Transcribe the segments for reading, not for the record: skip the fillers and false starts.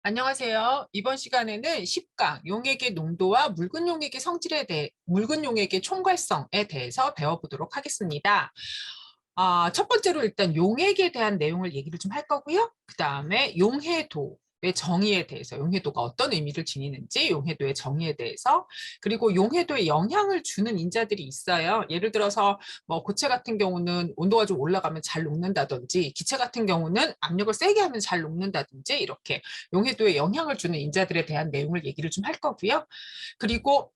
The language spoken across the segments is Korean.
안녕하세요. 이번 시간에는 10강 용액의 농도와 묽은 용액의 성질에 대해 묽은 용액의 총괄성에 대해서 배워보도록 하겠습니다. 첫 번째로 일단 용액에 대한 내용을 얘기를 좀 할 거고요. 그 다음에 용해도의 정의에 대해서 용해도가 어떤 의미를 지니는지 용해도의 정의에 대해서 그리고 용해도에 영향을 주는 인자들이 있어요. 예를 들어서 뭐 고체 같은 경우는 온도가 좀 올라가면 잘 녹는다든지 기체 같은 경우는 압력을 세게 하면 잘 녹는다든지 이렇게 용해도에 영향을 주는 인자들에 대한 내용을 얘기를 좀 할 거고요. 그리고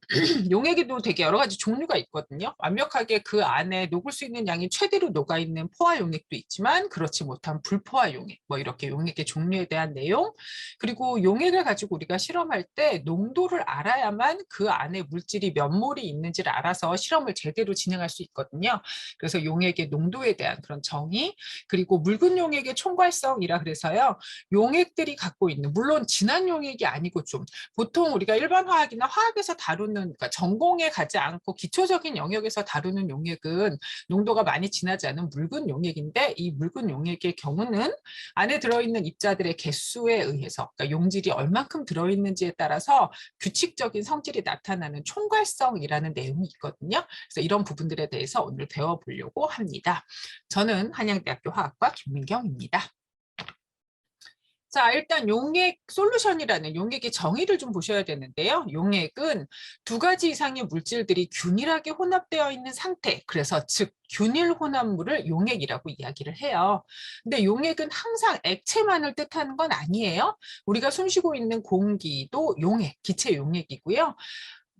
용액에도 되게 여러 가지 종류가 있거든요. 완벽하게 그 안에 녹을 수 있는 양이 최대로 녹아있는 포화 용액도 있지만 그렇지 못한 불포화 용액, 뭐 이렇게 용액의 종류에 대한 내용, 그리고 용액을 가지고 우리가 실험할 때 농도를 알아야만 그 안에 물질이 몇 몰이 있는지를 알아서 실험을 제대로 진행할 수 있거든요. 그래서 용액의 농도에 대한 그런 정의, 그리고 묽은 용액의 총괄성이라 그래서요. 용액들이 갖고 있는, 물론 진한 용액이 아니고 좀 보통 우리가 일반 화학이나 화학에서 다루는, 그러니까 전공에 가지 않고 기초적인 영역에서 다루는 용액은 농도가 많이 진하지 않은 묽은 용액인데, 이 묽은 용액의 경우는 안에 들어있는 입자들의 개수에 의해서, 그러니까 용질이 얼만큼 들어있는지에 따라서 규칙적인 성질이 나타나는 총괄성이라는 내용이 있거든요. 그래서 이런 부분들에 대해서 오늘 배워보려고 합니다. 저는 한양대학교 화학과 김민경입니다. 자, 일단 용액 솔루션이라는 용액의 정의를 좀 보셔야 되는데요. 용액은 두 가지 이상의 물질들이 균일하게 혼합되어 있는 상태, 그래서 즉 균일 혼합물을 용액이라고 이야기를 해요. 근데 용액은 항상 액체만을 뜻하는 건 아니에요. 우리가 숨쉬고 있는 공기도 용액, 기체 용액이고요.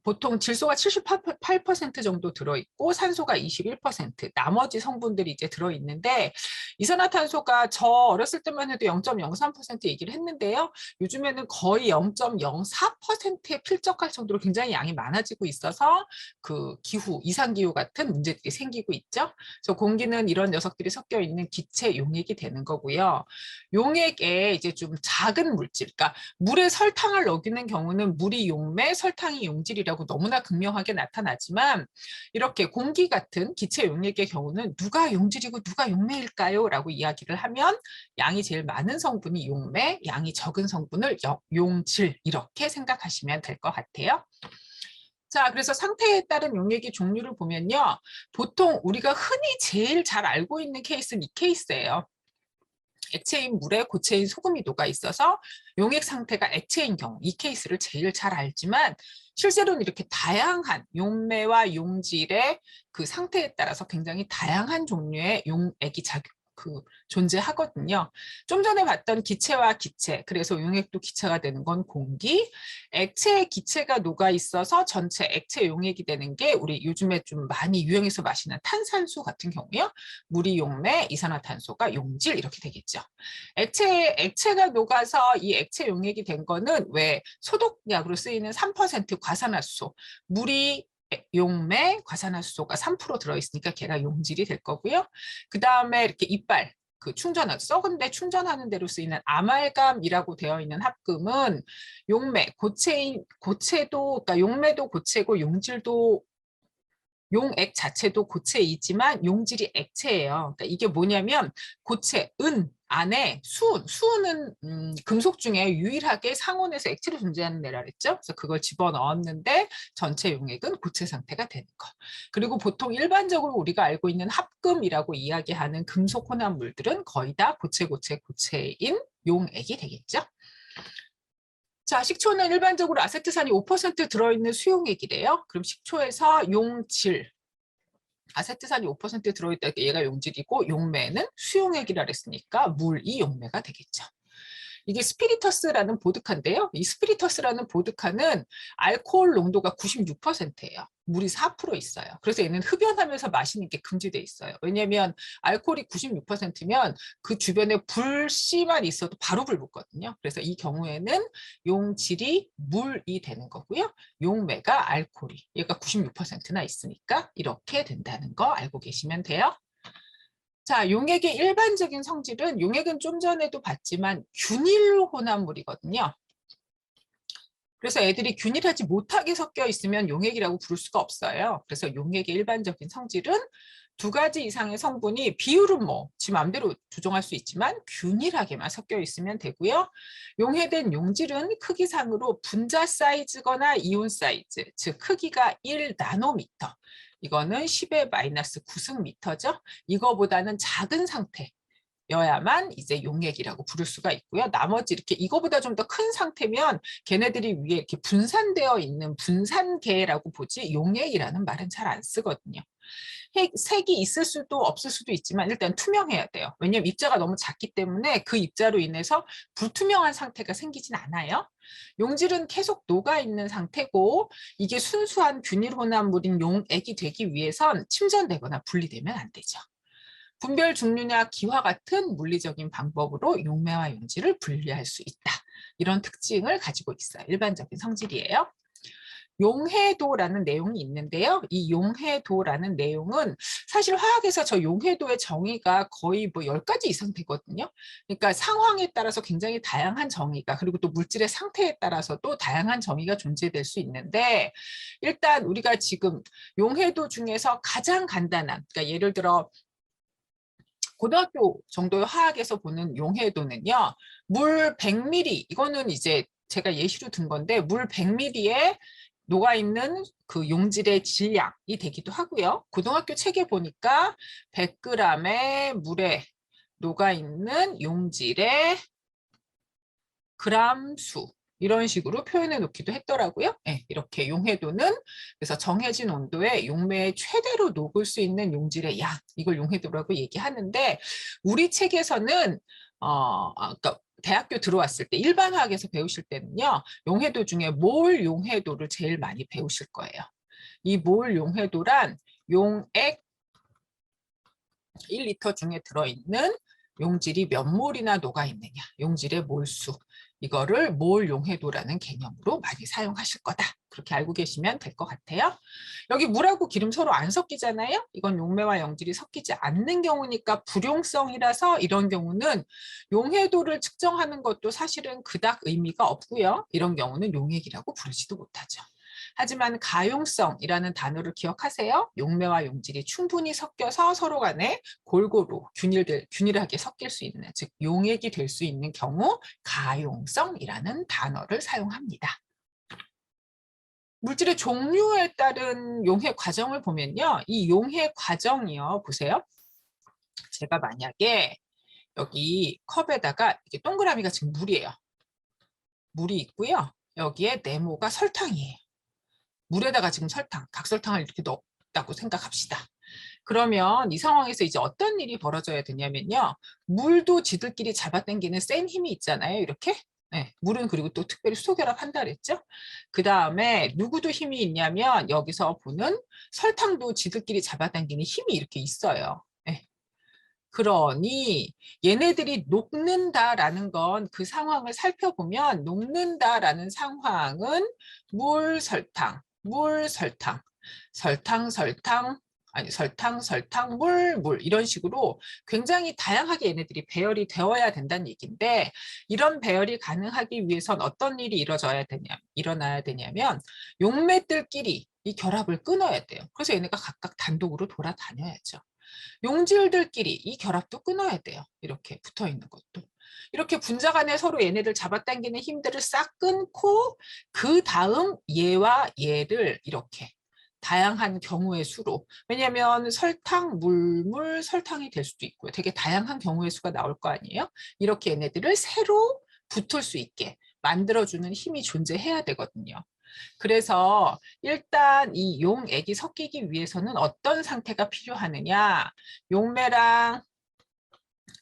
보통 질소가 78% 정도 들어있고 산소가 21%, 나머지 성분들이 이제 들어있는데, 이산화탄소가 저 어렸을 때만 해도 0.03% 얘기를 했는데요. 요즘에는 거의 0.04%에 필적할 정도로 굉장히 양이 많아지고 있어서 그 기후, 이상기후 같은 문제들이 생기고 있죠. 그래서 공기는 이런 녀석들이 섞여 있는 기체 용액이 되는 거고요. 용액에 이제 좀 작은 물질, 그러니까 물에 설탕을 녹이는 경우는 물이 용매, 설탕이 용질이라고 너무나 극명하게 나타나지만, 이렇게 공기 같은 기체 용액의 경우는 누가 용질이고 누가 용매일까요? 라고 이야기를 하면 양이 제일 많은 성분이 용매, 양이 적은 성분을 용질, 이렇게 생각하시면 될 것 같아요. 자, 그래서 상태에 따른 용액의 종류를 보면요. 보통 우리가 흔히 제일 잘 알고 있는 케이스는 이 케이스예요. 액체인 물에 고체인 소금이 녹아 있어서 용액 상태가 액체인 경우, 이 케이스를 제일 잘 알지만, 실제로는 이렇게 다양한 용매와 용질의 그 상태에 따라서 굉장히 다양한 종류의 용액이 존재하거든요. 좀 전에 봤던 기체와 기체, 그래서 용액도 기체가 되는 건 공기, 액체에 기체가 녹아 있어서 전체 액체 용액이 되는 게 우리 요즘에 좀 많이 유행해서 마시는 탄산수 같은 경우요. 물이 용매, 이산화탄소가 용질, 이렇게 되겠죠. 액체가 녹아서 이 액체 용액이 된 거는 왜 소독약으로 쓰이는 3% 과산화수소, 물이 용매, 과산화수소가 3% 들어있으니까 걔가 용질이 될 거고요. 그 다음에 이렇게 이빨, 그 썩은데 충전하는 데로 쓰이는 아말감이라고 되어 있는 합금은 용매, 고체도, 그러니까 용매도 고체고 용질도, 용액 자체도 고체이지만 용질이 액체예요. 그러니까 이게 뭐냐면 고체, 은 안에 수은은 금속 중에 유일하게 상온에서 액체로 존재하는 애라 그랬죠. 그래서 그걸 집어넣었는데 전체 용액은 고체 상태가 되는 거. 그리고 보통 일반적으로 우리가 알고 있는 합금이라고 이야기하는 금속 혼합물들은 거의 다 고체인 용액이 되겠죠. 자, 식초는 일반적으로 아세트산이 5% 들어있는 수용액이래요. 그럼 식초에서 용질, 아세트산이 5% 들어있다, 얘가 용질이고 용매는 수용액이라 그랬으니까 물이 용매가 되겠죠. 이게 스피리터스라는 보드카인데요. 이 스피리터스라는 보드카는 알코올 농도가 96%예요. 물이 4% 있어요. 그래서 얘는 흡연하면서 마시는 게 금지돼 있어요. 왜냐하면 알코올이 96%면 그 주변에 불씨만 있어도 바로 불 붙거든요. 그래서 이 경우에는 용질이 물이 되는 거고요. 용매가 알코올이, 얘가 96%나 있으니까 이렇게 된다는 거 알고 계시면 돼요. 자, 용액의 일반적인 성질은, 용액은 좀 전에도 봤지만 균일 혼합물이거든요. 그래서 애들이 균일하지 못하게 섞여 있으면 용액이라고 부를 수가 없어요. 그래서 용액의 일반적인 성질은 두 가지 이상의 성분이 비율은 뭐 지 마음대로 조정할 수 있지만 균일하게만 섞여 있으면 되고요. 용해된 용질은 크기상으로 분자 사이즈거나 이온 사이즈, 즉 크기가 1나노미터. 이거는 10의 마이너스 9승미터죠. 이거보다는 작은 상태. 여야만 이제 용액이라고 부를 수가 있고요. 나머지 이렇게 이거보다 좀 더 큰 상태면 걔네들이 위에 이렇게 분산되어 있는 분산계라고 보지 용액이라는 말은 잘 안 쓰거든요. 색이 있을 수도 없을 수도 있지만 일단 투명해야 돼요. 왜냐하면 입자가 너무 작기 때문에 그 입자로 인해서 불투명한 상태가 생기진 않아요. 용질은 계속 녹아있는 상태고 이게 순수한 균일 혼합물인 용액이 되기 위해선 침전되거나 분리되면 안 되죠. 분별 중류나 기화 같은 물리적인 방법으로 용매와 용질을 분리할 수 있다. 이런 특징을 가지고 있어요. 일반적인 성질이에요. 용해도라는 내용이 있는데요. 이 용해도라는 내용은 사실 화학에서 저 용해도의 정의가 거의 뭐 10가지 이상 되거든요. 그러니까 상황에 따라서 굉장히 다양한 정의가 그리고 또 물질의 상태에 따라서도 다양한 정의가 존재될 수 있는데 일단 우리가 지금 용해도 중에서 가장 간단한 그러니까 예를 들어 고등학교 정도의 화학에서 보는 용해도는요. 물 100ml 이거는 이제 제가 예시로 든 건데 물 100ml에 녹아있는 그 용질의 질량이 되기도 하고요. 고등학교 책에 보니까 100g의 물에 녹아있는 용질의 그람 수 이런 식으로 표현해 놓기도 했더라고요. 네, 이렇게 용해도는 그래서 정해진 온도에 용매에 최대로 녹을 수 있는 용질의 양 이걸 용해도라고 얘기하는데 우리 책에서는 그러니까 대학교 들어왔을 때 일반 화학에서 배우실 때는요. 용해도 중에 몰 용해도를 제일 많이 배우실 거예요. 이 몰 용해도란 용액 1리터 중에 들어있는 용질이 몇 몰이나 녹아있느냐, 용질의 몰수. 이거를 몰 용해도라는 개념으로 많이 사용하실 거다. 그렇게 알고 계시면 될 것 같아요. 여기 물하고 기름 서로 안 섞이잖아요. 이건 용매와 용질이 섞이지 않는 경우니까 불용성이라서 이런 경우는 용해도를 측정하는 것도 사실은 그닥 의미가 없고요. 이런 경우는 용액이라고 부르지도 못하죠. 하지만 가용성이라는 단어를 기억하세요. 용매와 용질이 충분히 섞여서 서로 간에 골고루 균일하게 섞일 수 있는, 즉 용액이 될 수 있는 경우 가용성이라는 단어를 사용합니다. 물질의 종류에 따른 용해 과정을 보면요. 이 용해 과정이요. 보세요. 제가 만약에 여기 컵에다가 이게 동그라미가 지금 물이에요. 물이 있고요. 여기에 네모가 설탕이에요. 물에다가 지금 설탕, 각설탕을 이렇게 넣었다고 생각합시다. 그러면 이 상황에서 이제 어떤 일이 벌어져야 되냐면요. 물도 지들끼리 잡아당기는 센 힘이 있잖아요. 이렇게. 네, 물은 그리고 또 특별히 수소결합한다 그랬죠. 그 다음에 누구도 힘이 있냐면 여기서 보는 설탕도 지들끼리 잡아당기는 힘이 이렇게 있어요. 네. 그러니 얘네들이 녹는다라는 건 그 상황을 살펴보면 녹는다라는 상황은 물, 설탕, 물, 설탕, 설탕, 설탕, 아니 설탕, 설탕, 물, 물 이런 식으로 굉장히 다양하게 얘네들이 배열이 되어야 된다는 얘기인데 이런 배열이 가능하기 위해선 어떤 일이 일어나야 되냐면 용매들끼리 이 결합을 끊어야 돼요. 그래서 얘네가 각각 단독으로 돌아다녀야죠. 용질들끼리 이 결합도 끊어야 돼요. 이렇게 붙어 있는 것도. 이렇게 분자 간에 서로 얘네들 잡아당기는 힘들을 싹 끊고 그 다음 얘와 얘를 이렇게 다양한 경우의 수로 왜냐하면 설탕, 물, 설탕이 될 수도 있고요. 되게 다양한 경우의 수가 나올 거 아니에요. 이렇게 얘네들을 새로 붙을 수 있게 만들어주는 힘이 존재해야 되거든요. 그래서 일단 이 용액이 섞이기 위해서는 어떤 상태가 필요하느냐. 용매랑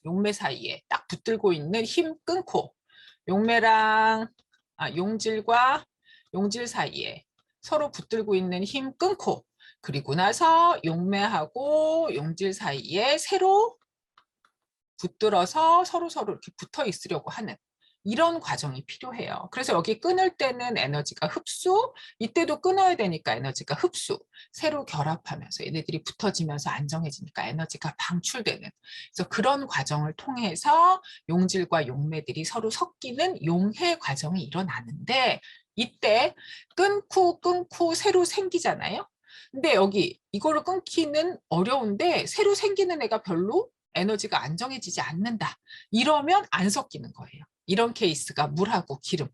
용매 사이에 딱 붙들고 있는 힘 끊고 용질과 용질 사이에 서로 붙들고 있는 힘 끊고 그리고 나서 용매하고 용질 사이에 새로 붙들어서 서로 이렇게 붙어 있으려고 하는 이런 과정이 필요해요. 그래서 여기 끊을 때는 에너지가 흡수, 이때도 끊어야 되니까 에너지가 흡수, 새로 결합하면서 얘네들이 붙어지면서 안정해지니까 에너지가 방출되는 그래서 그런 과정을 통해서 용질과 용매들이 서로 섞이는 용해 과정이 일어나는데 이때 끊고 새로 생기잖아요. 근데 여기 이거를 끊기는 어려운데 새로 생기는 애가 별로 에너지가 안정해지지 않는다. 이러면 안 섞이는 거예요. 이런 케이스가 물하고 기름.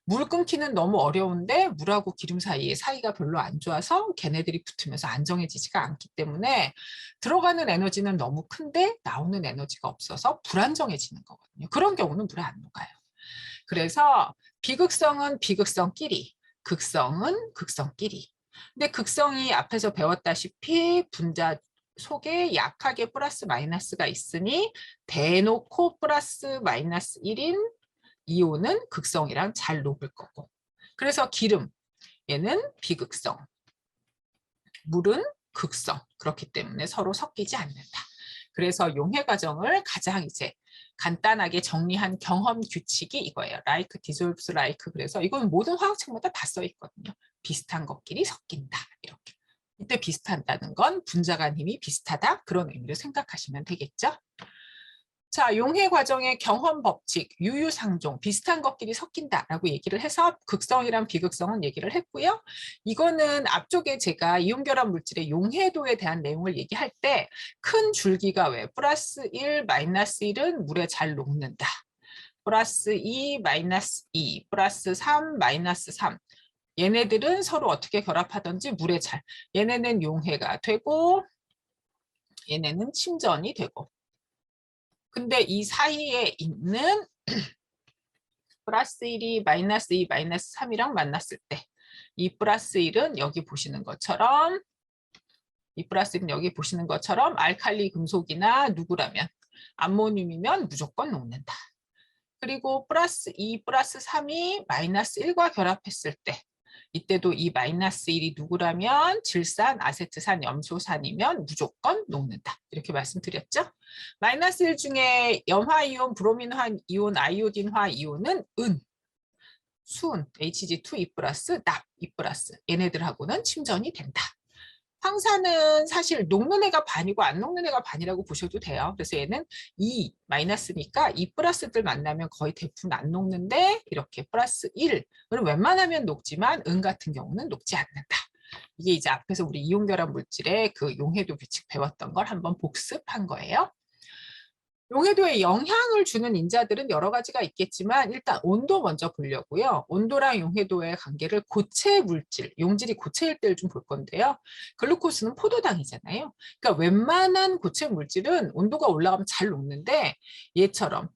물 끊기는 너무 어려운데 물하고 기름 사이에 사이가 별로 안 좋아서 걔네들이 붙으면서 안정해지지가 않기 때문에 들어가는 에너지는 너무 큰데 나오는 에너지가 없어서 불안정해지는 거거든요. 그런 경우는 물에 안 녹아요. 그래서 비극성은 비극성끼리, 극성은 극성끼리. 근데 극성이 앞에서 배웠다시피 분자 속에 약하게 플러스 마이너스가 있으니 대놓고 플러스 마이너스 1인 이온은 극성이랑 잘 녹을 거고. 그래서 기름, 얘는 비극성, 물은 극성. 그렇기 때문에 서로 섞이지 않는다. 그래서 용해 과정을 가장 이제 간단하게 정리한 경험 규칙이 이거예요. like dissolves like. 그래서 이건 모든 화학책마다 다 써 있거든요. 비슷한 것끼리 섞인다. 이렇게. 이때 비슷하다는 건 분자 간 힘이 비슷하다. 그런 의미로 생각하시면 되겠죠. 자, 용해 과정의 경험 법칙, 유유상종, 비슷한 것끼리 섞인다라고 얘기를 해서 극성이랑 비극성은 얘기를 했고요. 이거는 앞쪽에 제가 이온결합 물질의 용해도에 대한 내용을 얘기할 때 큰 줄기가 왜 플러스 1, 마이너스 1은 물에 잘 녹는다. 플러스 2, 마이너스 2, 플러스 3, 마이너스 3. 얘네들은 서로 어떻게 결합하든지 물에 잘. 얘네는 용해가 되고 얘네는 침전이 되고. 근데 이 사이에 있는 플러스 1이 마이너스 2, 마이너스 3이랑 만났을 때 이 플러스 1은 여기 보시는 것처럼 이 플러스 1은 여기 보시는 것처럼 알칼리 금속이나 누구라면 암모늄이면 무조건 녹는다. 그리고 플러스 2, 플러스 3이 마이너스 1과 결합했을 때 이때도 이 마이너스 1이 누구라면 질산, 아세트산, 염소산이면 무조건 녹는다. 이렇게 말씀드렸죠. 마이너스 1 중에 염화이온, 브로민화 이온, 아이오딘화 이온은 은, 수은, Hg2, E+, 납, E+, 얘네들하고는 침전이 된다. 황산은 사실 녹는 애가 반이고 안 녹는 애가 반이라고 보셔도 돼요. 그래서 얘는 2 마이너스니까 2 플러스들 만나면 거의 대부분 안 녹는데 이렇게 플러스 1은 웬만하면 녹지만 은 같은 경우는 녹지 않는다. 이게 이제 앞에서 우리 이온결합 물질의 그 용해도 규칙 배웠던 걸 한번 복습한 거예요. 용해도에 영향을 주는 인자들은 여러 가지가 있겠지만 일단 온도 먼저 보려고요. 온도랑 용해도의 관계를 고체 물질, 용질이 고체일 때를 좀 볼 건데요. 글루코스는 포도당이잖아요. 그러니까 웬만한 고체 물질은 온도가 올라가면 잘 녹는데 얘처럼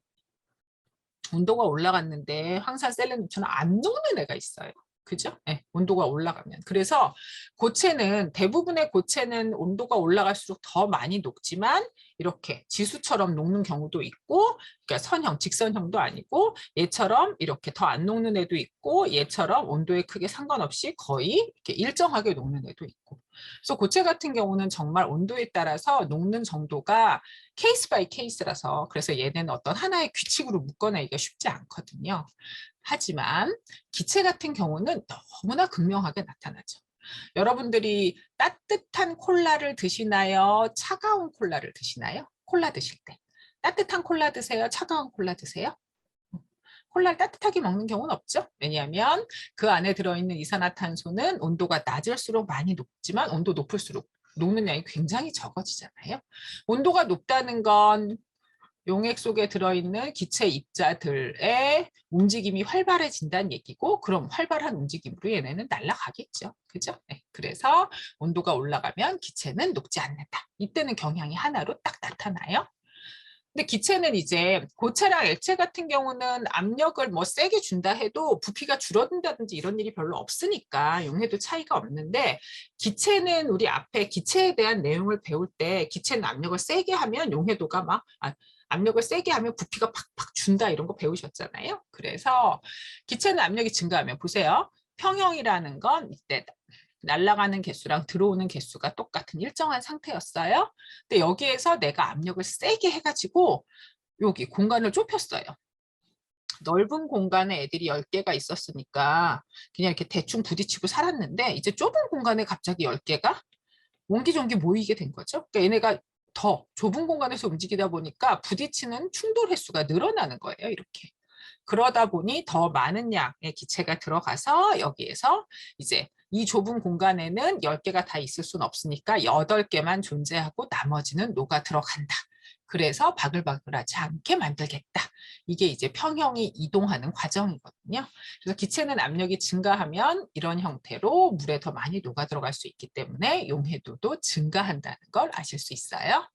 온도가 올라갔는데 황산 셀레늄처럼 안 녹는 애가 있어요. 그죠? 네, 온도가 올라가면. 그래서 고체는 대부분의 고체는 온도가 올라갈수록 더 많이 녹지만 이렇게 지수처럼 녹는 경우도 있고 그러니까 선형, 직선형도 아니고 얘처럼 이렇게 더 안 녹는 애도 있고 얘처럼 온도에 크게 상관없이 거의 이렇게 일정하게 녹는 애도 있고 그래서 고체 같은 경우는 정말 온도에 따라서 녹는 정도가 케이스 바이 케이스라서 그래서 얘는 어떤 하나의 규칙으로 묶어내기가 쉽지 않거든요. 하지만 기체 같은 경우는 너무나 극명하게 나타나죠. 여러분들이 따뜻한 콜라를 드시나요? 차가운 콜라를 드시나요? 콜라 드실 때. 따뜻한 콜라 드세요? 차가운 콜라 드세요? 콜라를 따뜻하게 먹는 경우는 없죠. 왜냐하면 그 안에 들어있는 이산화탄소는 온도가 낮을수록 많이 녹지만 온도 높을수록 녹는 양이 굉장히 적어지잖아요. 온도가 높다는 건 용액 속에 들어있는 기체 입자들의 움직임이 활발해진다는 얘기고 그럼 활발한 움직임으로 얘네는 날아가겠죠. 그죠? 네. 그래서 온도가 올라가면 기체는 녹지 않는다. 이때는 경향이 하나로 딱 나타나요. 근데 기체는 이제 고체랑 액체 같은 경우는 압력을 뭐 세게 준다 해도 부피가 줄어든다든지 이런 일이 별로 없으니까 용해도 차이가 없는데 기체는 우리 앞에 기체에 대한 내용을 배울 때 기체는 압력을 세게 하면 용해도가 막 압력을 세게 하면 부피가 팍팍 준다 이런 거 배우셨잖아요. 그래서 기체는 압력이 증가하면 보세요. 평형이라는 건 이때 날아가는 개수랑 들어오는 개수가 똑같은 일정한 상태였어요. 근데 여기에서 내가 압력을 세게 해가지고 여기 공간을 좁혔어요. 넓은 공간에 애들이 10개가 있었으니까 그냥 이렇게 대충 부딪히고 살았는데 이제 좁은 공간에 갑자기 10개가 옹기종기 모이게 된 거죠. 그러니까 얘네가 더 좁은 공간에서 움직이다 보니까 부딪히는 충돌 횟수가 늘어나는 거예요. 이렇게. 그러다 보니 더 많은 양의 기체가 들어가서 여기에서 이제 이 좁은 공간에는 10개가 다 있을 수는 없으니까 8개만 존재하고 나머지는 녹아 들어간다. 그래서 바글바글하지 않게 만들겠다. 이게 이제 평형이 이동하는 과정이거든요. 그래서 기체는 압력이 증가하면 이런 형태로 물에 더 많이 녹아 들어갈 수 있기 때문에 용해도도 증가한다는 걸 아실 수 있어요.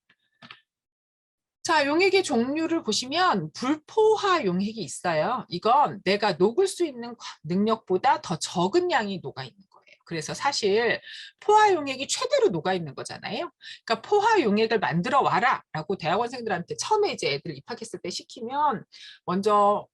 자, 용액의 종류를 보시면 불포화 용액이 있어요. 이건 내가 녹을 수 있는 능력보다 더 적은 양이 녹아 있는 거예요. 그래서 사실 포화 용액이 최대로 녹아 있는 거잖아요. 그러니까 포화 용액을 만들어 와라 라고 대학원생들한테 처음에 이제 애들 입학했을 때 시키면 먼저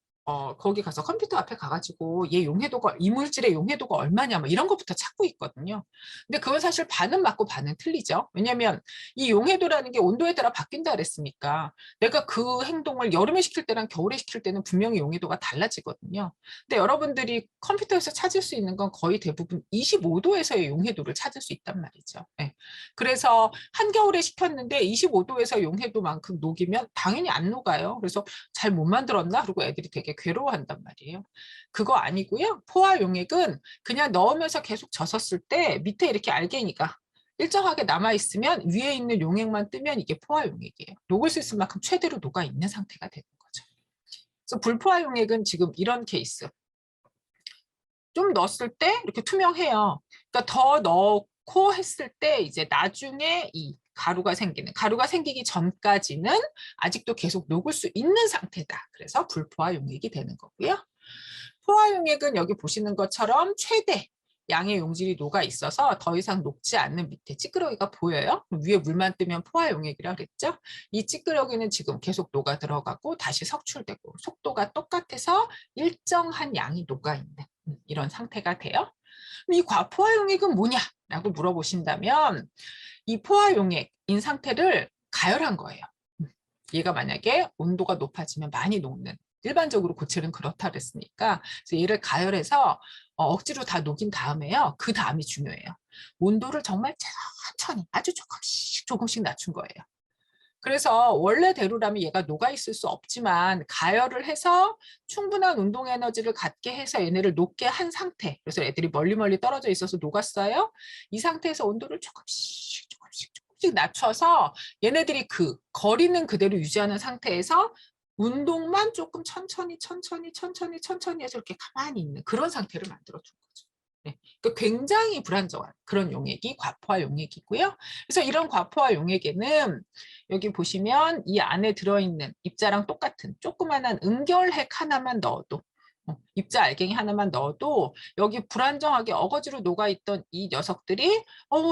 거기 가서 컴퓨터 앞에 가가지고 얘 용해도가, 이물질의 용해도가 얼마냐 뭐 이런 것부터 찾고 있거든요. 근데 그건 사실 반은 맞고 반은 틀리죠. 왜냐면 이 용해도라는 게 온도에 따라 바뀐다 그랬으니까 내가 그 행동을 여름에 시킬 때랑 겨울에 시킬 때는 분명히 용해도가 달라지거든요. 근데 여러분들이 컴퓨터에서 찾을 수 있는 건 거의 대부분 25도에서의 용해도를 찾을 수 있단 말이죠. 네. 그래서 한겨울에 시켰는데 25도에서 용해도만큼 녹이면 당연히 안 녹아요. 그래서 잘 못 만들었나? 그리고 애들이 되게 괴로워한단 말이에요. 그거 아니고요. 포화 용액은 그냥 넣으면서 계속 젖었을 때 밑에 이렇게 알갱이가 일정하게 남아있으면 위에 있는 용액만 뜨면 이게 포화 용액이에요. 녹을 수 있을 만큼 최대로 녹아 있는 상태가 되는 거죠. 그래서 불포화 용액은 지금 이런 케이스. 좀 넣었을 때 이렇게 투명해요. 그러니까 더 넣고 했을 때 이제 나중에 이 가루가 생기기 전까지는 아직도 계속 녹을 수 있는 상태다. 그래서 불포화 용액이 되는 거고요. 포화 용액은 여기 보시는 것처럼 최대 양의 용질이 녹아 있어서 더 이상 녹지 않는 밑에 찌끄러기가 보여요. 위에 물만 뜨면 포화 용액이라 그랬죠. 이 찌끄러기는 지금 계속 녹아 들어가고 다시 석출되고 속도가 똑같아서 일정한 양이 녹아 있는 이런 상태가 돼요. 이 과포화 용액은 뭐냐라고 물어보신다면 이 포화 용액인 상태를 가열한 거예요. 얘가 만약에 온도가 높아지면 많이 녹는, 일반적으로 고체는 그렇다 그랬으니까 그래서 얘를 가열해서 억지로 다 녹인 다음에요. 그 다음이 중요해요. 온도를 정말 천천히 아주 조금씩 낮춘 거예요. 그래서 원래대로라면 얘가 녹아있을 수 없지만 가열을 해서 충분한 운동 에너지를 갖게 해서 얘네를 녹게 한 상태. 그래서 애들이 멀리 떨어져 있어서 녹았어요. 이 상태에서 온도를 조금씩 낮춰서 얘네들이 그 거리는 그대로 유지하는 상태에서 운동만 조금 천천히 해서 이렇게 가만히 있는 그런 상태를 만들어 준 거죠. 네. 그러니까 굉장히 불안정한 그런 용액이 과포화 용액이고요. 그래서 이런 과포화 용액에는 여기 보시면 이 안에 들어있는 입자랑 똑같은 조그만한 응결핵 하나만 넣어도 입자 알갱이 하나만 넣어도 여기 불안정하게 어거지로 녹아있던 이 녀석들이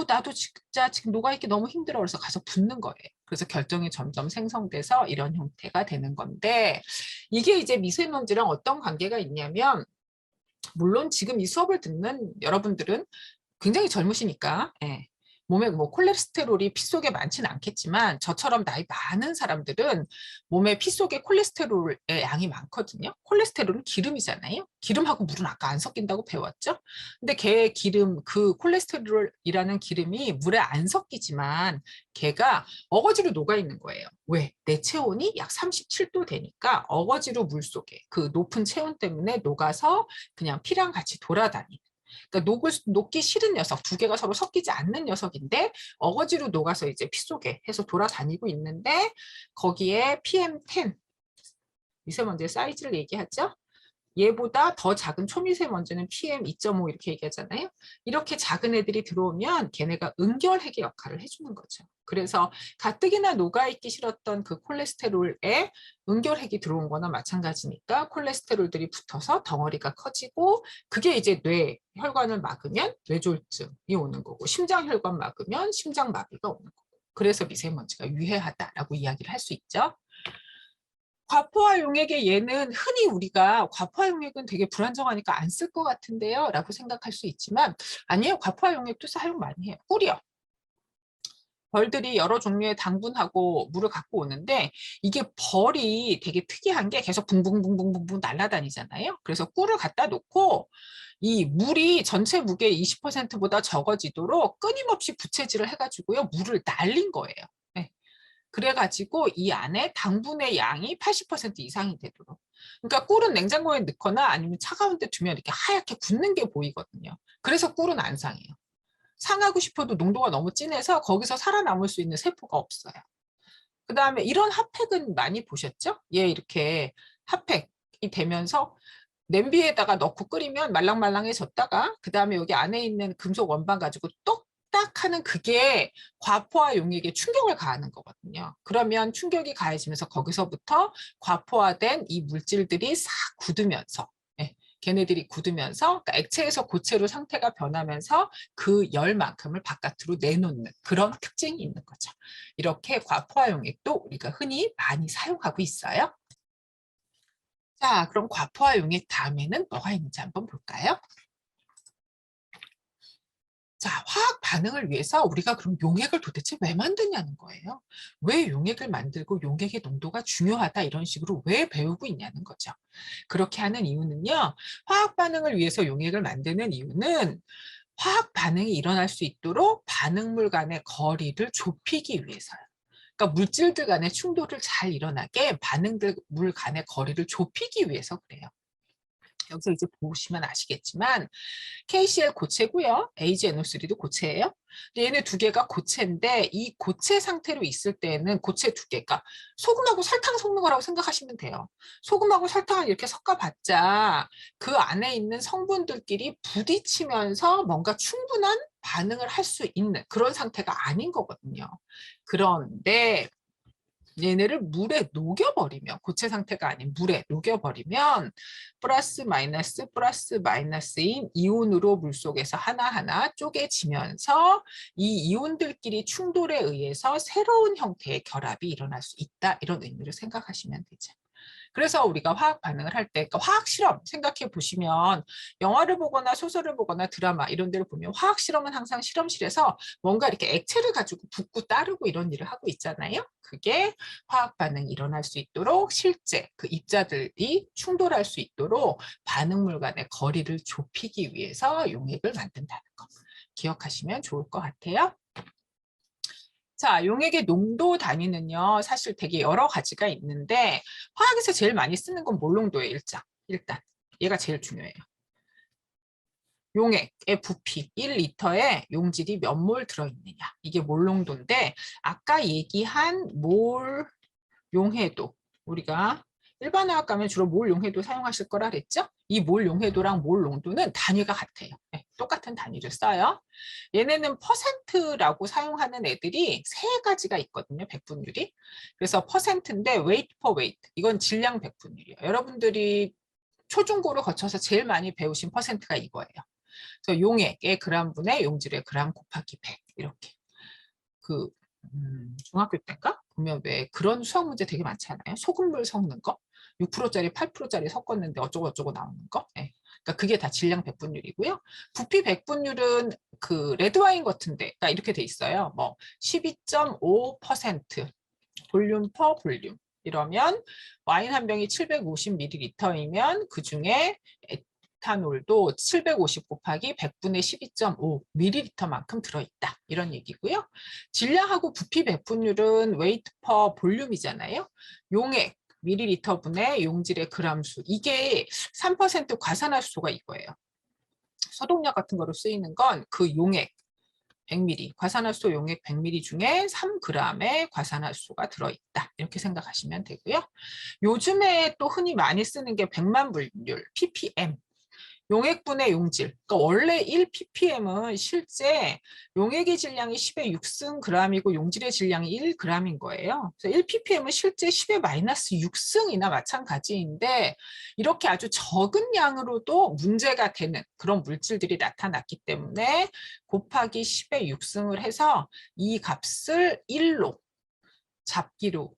나도 진짜 지금 녹아있기 너무 힘들어 그래서 가서 붙는 거예요. 그래서 결정이 점점 생성돼서 이런 형태가 되는 건데 이게 이제 미세먼지랑 어떤 관계가 있냐면 물론 지금 이 수업을 듣는 여러분들은 굉장히 젊으시니까 몸에 뭐 콜레스테롤이 피 속에 많지는 않겠지만 저처럼 나이 많은 사람들은 몸에 피 속에 콜레스테롤의 양이 많거든요. 콜레스테롤은 기름이잖아요. 기름하고 물은 아까 안 섞인다고 배웠죠. 근데 걔 기름, 그 콜레스테롤이라는 기름이 물에 안 섞이지만 걔가 어거지로 녹아 있는 거예요. 왜? 내 체온이 약 37도 되니까 어거지로 물 속에 그 높은 체온 때문에 녹아서 그냥 피랑 같이 돌아다니는. 그러니까 녹기 싫은 녀석, 두 개가 서로 섞이지 않는 녀석인데 어거지로 녹아서 이제 피 속에 해서 돌아다니고 있는데 거기에 PM10 미세먼지의 사이즈를 얘기하죠. 얘보다 더 작은 초미세먼지는 PM2.5 이렇게 얘기하잖아요. 이렇게 작은 애들이 들어오면 걔네가 응결핵의 역할을 해주는 거죠. 그래서 가뜩이나 녹아있기 싫었던 그 콜레스테롤에 응결핵이 들어온 거나 마찬가지니까 콜레스테롤들이 붙어서 덩어리가 커지고 그게 이제 뇌 혈관을 막으면 뇌졸중이 오는 거고 심장혈관 막으면 심장마비가 오는 거고 그래서 미세먼지가 유해하다라고 이야기를 할 수 있죠. 과포화 용액의 얘는 흔히 우리가 과포화 용액은 되게 불안정하니까 안 쓸 것 같은데요 라고 생각할 수 있지만 아니에요. 과포화 용액도 사용 많이 해요. 꿀이요. 벌들이 여러 종류의 당분하고 물을 갖고 오는데 이게 벌이 되게 특이한 게 계속 붕붕붕붕붕 날아다니잖아요. 그래서 꿀을 갖다 놓고 이 물이 전체 무게의 20%보다 적어지도록 끊임없이 부채질을 해가지고요. 물을 날린 거예요. 네. 그래가지고 이 안에 당분의 양이 80% 이상이 되도록. 그러니까 꿀은 냉장고에 넣거나 아니면 차가운 데 두면 이렇게 하얗게 굳는 게 보이거든요. 그래서 꿀은 안 상해요. 상하고 싶어도 농도가 너무 진해서 거기서 살아남을 수 있는 세포가 없어요. 그 다음에 이런 핫팩은 많이 보셨죠? 얘 이렇게 핫팩이 되면서 냄비에다가 넣고 끓이면 말랑말랑해졌다가 그 다음에 여기 안에 있는 금속 원반 가지고 똑딱 하는 그게 과포화 용액에 충격을 가하는 거거든요. 그러면 충격이 가해지면서 거기서부터 과포화된 이 물질들이 싹 굳으면서 걔네들이 굳으면서 그러니까 액체에서 고체로 상태가 변하면서 그 열만큼을 바깥으로 내놓는 그런 특징이 있는 거죠. 이렇게 과포화 용액도 우리가 흔히 많이 사용하고 있어요. 자, 그럼 과포화 용액 다음에는 뭐가 있는지 한번 볼까요? 자, 화학 반응을 위해서 우리가 그럼 용액을 도대체 왜 만드냐는 거예요. 왜 용액을 만들고 용액의 농도가 중요하다 이런 식으로 왜 배우고 있냐는 거죠. 그렇게 하는 이유는요. 화학 반응을 위해서 용액을 만드는 이유는 화학 반응이 일어날 수 있도록 반응물 간의 거리를 좁히기 위해서요. 그러니까 물질들 간의 충돌을 잘 일어나게 반응물 간의 거리를 좁히기 위해서 그래요. 여기서 이제 보시면 아시겠지만 KCl 고체고요. AgNO3도 고체예요. 근데 얘네 두 개가 고체인데 이 고체 상태로 있을 때는 고체 두 개가 소금하고 설탕 섞는 거라고 생각하시면 돼요. 소금하고 설탕을 이렇게 섞어봤자 그 안에 있는 성분들끼리 부딪히면서 뭔가 충분한 반응을 할 수 있는 그런 상태가 아닌 거거든요. 그런데 얘네를 물에 녹여버리면 고체 상태가 아닌 물에 녹여버리면 플러스 마이너스인 이온으로 물속에서 하나하나 쪼개지면서 이 이온들끼리 충돌에 의해서 새로운 형태의 결합이 일어날 수 있다 이런 의미로 생각하시면 되죠. 그래서 우리가 화학 반응을 할 때, 그러니까 화학 실험 생각해 보시면 영화를 보거나 소설을 보거나 드라마 이런 데를 보면 화학 실험은 항상 실험실에서 뭔가 이렇게 액체를 가지고 붓고 따르고 이런 일을 하고 있잖아요. 그게 화학 반응이 일어날 수 있도록 실제 그 입자들이 충돌할 수 있도록 반응물 간의 거리를 좁히기 위해서 용액을 만든다는 거 기억하시면 좋을 것 같아요. 자, 용액의 농도 단위는요, 사실 되게 여러 가지가 있는데, 화학에서 제일 많이 쓰는 건 몰농도예요, 일단. 얘가 제일 중요해요. 용액의 부피, 1리터에 용질이 몇 몰 들어있느냐. 이게 몰농도인데, 아까 얘기한 몰 용해도, 우리가 일반화학 가면 주로 몰 용해도 사용하실 거라 그랬죠? 이 몰 용해도랑 몰 농도는 단위가 같아요. 네, 똑같은 단위를 써요. 얘네는 퍼센트라고 사용하는 애들이 세 가지가 있거든요. 백분율이. 그래서 퍼센트인데 weight per weight. 이건 질량 백분율이에요. 여러분들이 초중고를 거쳐서 제일 많이 배우신 퍼센트가 이거예요. 그래서 용액의 그램분의 용질의 그램 곱하기 100 이렇게. 그 중학교 때인가? 보면 왜 그런 수학 문제 되게 많잖아요. 소금물 섞는 거. 6%짜리 8%짜리 섞었는데 어쩌고 저쩌고 나오는 거. 네. 그러니까 그게 다 질량 백분율이고요. 부피 백분율은 그 레드와인 같은데 그러니까 이렇게 돼 있어요. 뭐 12.5% 볼륨 퍼 볼륨. 이러면 와인 한 병이 750ml이면 그중에 에탄올도 750 곱하기 100분의 12.5ml만큼 들어있다. 이런 얘기고요. 질량하고 부피 배분율은 웨이트 퍼 볼륨이잖아요. 용액 밀리리터 분의 용질의 그람수. 이게 3% 과산화수소가 이거예요. 소독약 같은 거로 쓰이는 건 그 용액 100ml, 과산화수소 용액 100ml 중에 3g의 과산화수소가 들어있다. 이렇게 생각하시면 되고요. 요즘에 또 흔히 많이 쓰는 게 100만 분율, ppm. 용액분의 용질. 그러니까 원래 1ppm은 실제 용액의 질량이 10의 6승 용질의 질량이 1g인 거예요. 그래서 1ppm은 실제 10의 마이너스 6승이나 마찬가지인데 이렇게 아주 적은 양으로도 문제가 되는 그런 물질들이 나타났기 때문에 곱하기 10의 6승을 해서 이 값을 1로 잡기로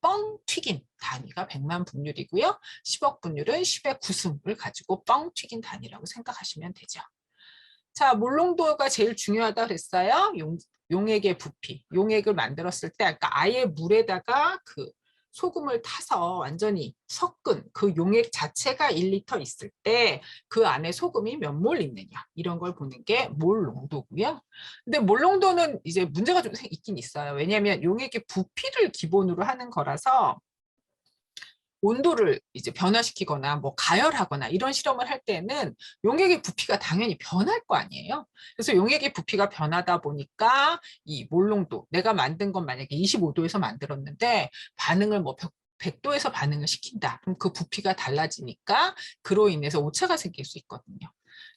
뻥 튀긴 단위가 100만 분율이고요. 10억 분율은 10의 9승을 가지고 뻥 튀긴 단위라고 생각하시면 되죠. 자, 몰농도가 제일 중요하다 그랬어요. 용액의 부피. 용액을 만들었을 때 아까 아예 물에다가 그 소금을 타서 완전히 섞은 그 용액 자체가 1리터 있을 때 그 안에 소금이 몇 몰 있느냐 이런 걸 보는 게 몰 농도고요. 근데 몰 농도는 이제 문제가 좀 있긴 있어요. 왜냐하면 용액의 부피를 기본으로 하는 거라서 온도를 이제 변화시키거나 뭐 가열하거나 이런 실험을 할 때는 용액의 부피가 당연히 변할 거 아니에요. 그래서 용액의 부피가 변하다 보니까 이 몰농도, 내가 만든 건 만약에 25도에서 만들었는데 반응을 뭐 100도에서 반응을 시킨다. 그럼 그 부피가 달라지니까 그로 인해서 오차가 생길 수 있거든요.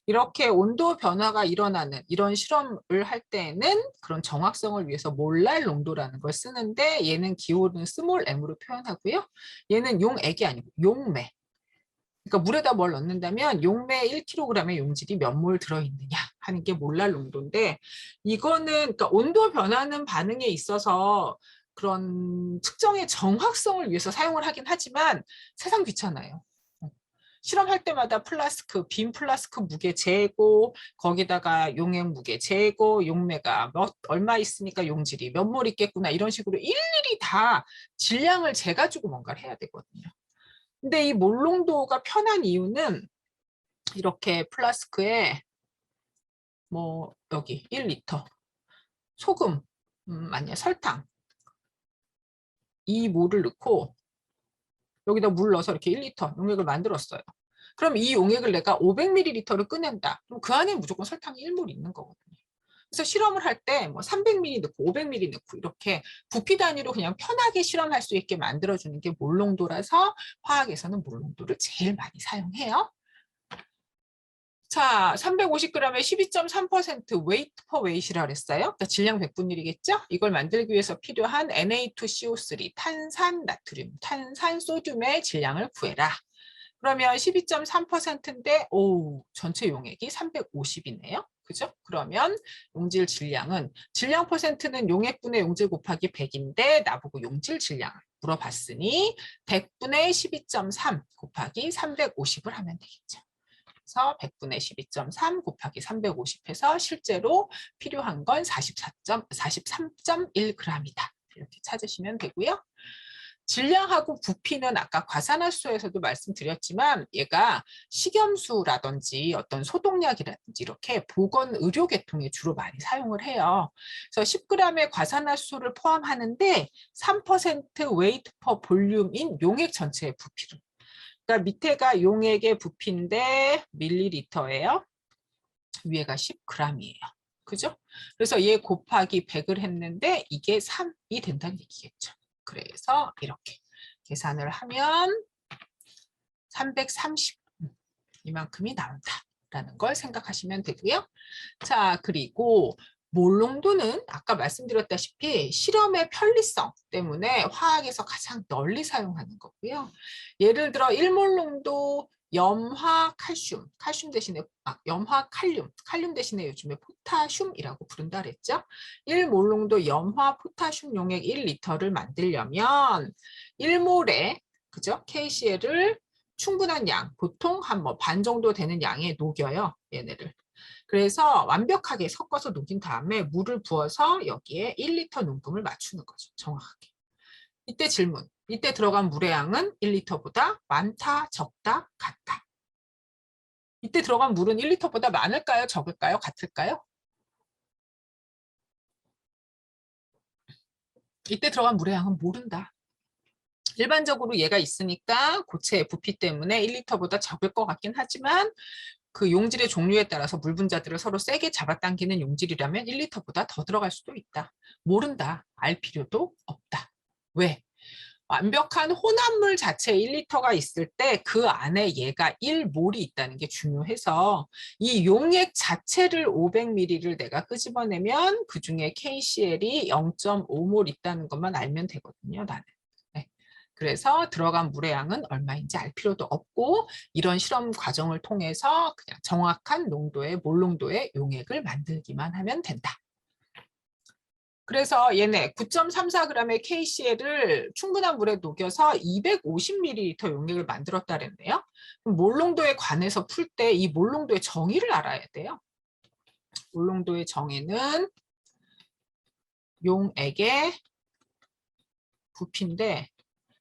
이렇게 온도 변화가 일어나는 이런 실험을 할 때는 그런 정확성을 위해서 몰랄 농도라는 걸 쓰는데 얘는 기호는 스몰 m으로 표현하고요. 얘는 용액이 아니고 용매. 그러니까 물에다 뭘 넣는다면 용매 1kg의 용질이 몇 몰 들어있느냐 하는 게 몰랄 농도인데 이거는 그러니까 온도 변하는 반응에 있어서 그런 측정의 정확성을 위해서 사용을 하긴 하지만 세상 귀찮아요. 실험할 때마다 플라스크, 빈 플라스크 무게 재고 거기다가 용액 무게 재고 용매가 얼마 있으니까 용질이 몇 몰 있겠구나 이런 식으로 일일이 다 질량을 재가지고 뭔가를 해야 되거든요. 근데 이 몰농도가 편한 이유는 이렇게 플라스크에 뭐 여기 1리터 소금, 아니야 설탕 이 몰을 넣고 여기다 물 넣어서 이렇게 1리터 용액을 만들었어요. 그럼 이 용액을 내가 500ml를 꺼낸다. 그럼 그 안에 무조건 설탕이 1몰 있는 거거든요. 그래서 실험을 할 때 뭐 300ml 넣고 500ml 넣고 이렇게 부피 단위로 그냥 편하게 실험할 수 있게 만들어주는 게 몰농도라서 화학에서는 몰농도를 제일 많이 사용해요. 자, 350g에 12.3% weight per weight이라 그랬어요. 그러니까 질량 100분의 1이겠죠? 이걸 만들기 위해서 필요한 Na2CO3, 탄산 나트륨, 탄산 소듐의 질량을 구해라. 그러면 12.3%인데 오, 전체 용액이 350이네요. 그죠? 그러면 용질 질량은 질량 퍼센트는 용액분의 용질 곱하기 100인데 나보고 용질 질량을 물어봤으니 100분의 12.3 곱하기 350을 하면 되겠죠. 그래서 100분의 12.3 곱하기 350 해서 실제로 필요한 건 43.1g이다. 이렇게 찾으시면 되고요. 질량하고 부피는 아까 과산화수소에서도 말씀드렸지만 얘가 식염수라든지 어떤 소독약이라든지 이렇게 보건 의료 계통에 주로 많이 사용을 해요. 그래서 10g의 과산화수소를 포함하는데 3% weight per volume인 용액 전체의 부피를. 그러니까 밑에가 용액의 부피인데 밀리리터예요. 위에가 10g이에요. 그죠? 그래서 얘 곱하기 100을 했는데 이게 3이 된다는 얘기겠죠. 그래서 이렇게 계산을 하면 330 이만큼이 나온다라는 걸 생각하시면 되고요. 자, 그리고 몰농도는 아까 말씀드렸다시피 실험의 편리성 때문에 화학에서 가장 널리 사용하는 거고요. 예를 들어 1몰농도 염화 칼슘, 칼슘 대신에 염화 칼륨, 칼륨 대신에 요즘에 포타슘이라고 부른다 그랬죠. 1몰농도 염화 포타슘 용액 1리터를 만들려면 1몰에 그죠? KCl을 충분한 양, 보통 한 뭐 반 정도 되는 양에 녹여요, 얘네를. 그래서 완벽하게 섞어서 녹인 다음에 물을 부어서 여기에 1리터 농도를 맞추는 거죠, 정확하게. 이때 질문, 이때 들어간 물의 양은 1리터보다 많다, 적다, 같다. 이때 들어간 물은 1리터보다 많을까요, 적을까요, 같을까요? 이때 들어간 물의 양은 모른다. 일반적으로 얘가 있으니까 고체의 부피 때문에 1리터보다 적을 것 같긴 하지만 그 용질의 종류에 따라서 물 분자들을 서로 세게 잡아당기는 용질이라면 1리터보다 더 들어갈 수도 있다. 모른다. 알 필요도 없다. 왜? 완벽한 혼합물 자체 1리터가 있을 때 그 안에 얘가 1몰이 있다는 게 중요해서 이 용액 자체를 500ml를 내가 끄집어내면 그중에 KCl이 0.5몰 있다는 것만 알면 되거든요, 나는. 네. 그래서 들어간 물의 양은 얼마인지 알 필요도 없고 이런 실험 과정을 통해서 그냥 정확한 농도의 몰농도의 용액을 만들기만 하면 된다. 그래서 얘네 9.34g의 KCl을 충분한 물에 녹여서 250ml 용액을 만들었다 그랬네요. 그럼 몰농도에 관해서 풀 때 이 몰농도의 정의를 알아야 돼요. 몰농도의 정의는 용액의 부피인데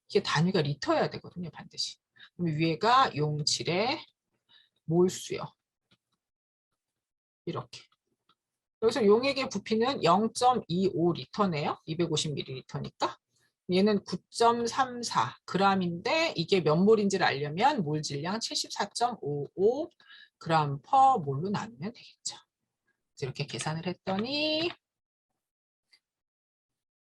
이게 단위가 리터여야 되거든요, 반드시. 그럼 위에가 용질의 몰수요. 이렇게. 여기서 용액의 부피는 0.25리터네요. 250ml니까. 얘는 9.34g인데 이게 몇 몰인지를 알려면 몰 질량 74.55g per 몰로 나누면 되겠죠. 이렇게 계산을 했더니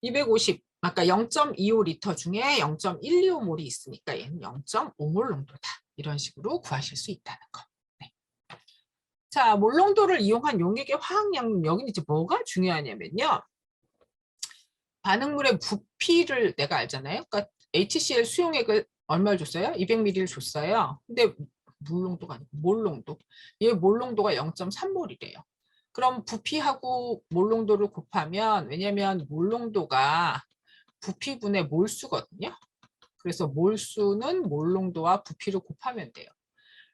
250, 아까 0.25리터 중에 0.125몰이 있으니까 얘는 0.5몰 농도다. 이런 식으로 구하실 수 있다는 거. 네. 자, 몰 농도를 이용한 용액의 화학양분, 여기는 이제 뭐가 중요하냐면요. 반응물의 부피를 내가 알잖아요. 그러니까 HCl 수용액을 얼마를 줬어요? 200ml를 줬어요. 근데 물 농도가 아니고 몰 농도. 얘 몰 농도가 0.3몰이래요. 그럼 부피하고 몰 농도를 곱하면, 왜냐면 몰 농도가 부피분의 몰수거든요. 그래서 몰수는 몰 농도와 부피를 곱하면 돼요.